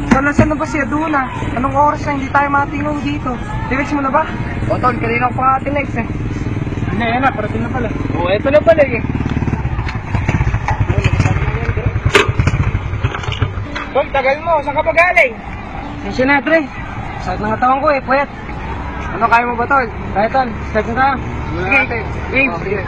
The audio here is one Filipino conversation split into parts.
Saan na ba siya doon ah? Anong oras na hindi tayo matingong dito? Tinex mo na ba? O tol, kanina ko pa tinex eh. Ano yan na, parating na pala. O eto na pala eh. Tol, tagal mo, saan ka pa galing? Sensya na, Dre. Sakit ng katawan ko eh, pwet. Ano, kaya mo ba tol? Kaya tol, start na tayo. Sige, game. Sige.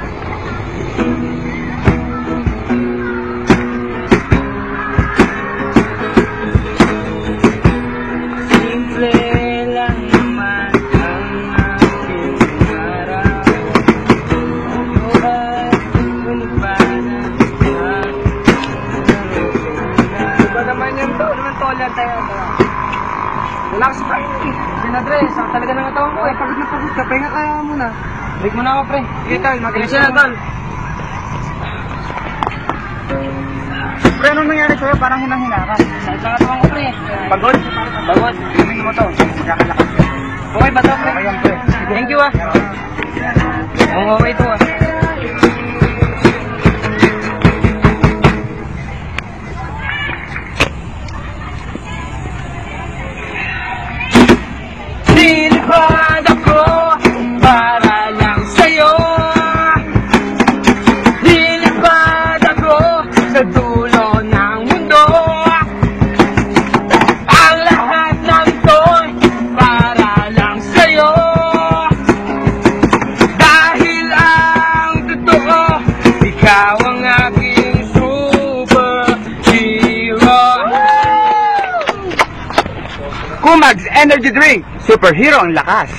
Relax pa eh. Sinadre, sa talaga ng katawan ko eh. Pagod na pagod ka, pahinga kaya muna. Break mo na ako pre. Sige tol, magaling na tol. Pre, anong nangyari sa'yo? Parang hinang-hina ka. Sakit ng katawan ko pre. Pagod? Pagod. Gawin mo to, magkakalakas ka. Okay ba to pre? Okay yan pre. Thank you ah. Okay ito ah. Nilipad ako para lang sa'yo. Nilipad ako sa dulo ng mundo. Ang lahat ng ito'y para lang sa'yo. Dahil ang totoo, ikaw ang aking superhero. Kumags Energy Drink, superhero ang lakas.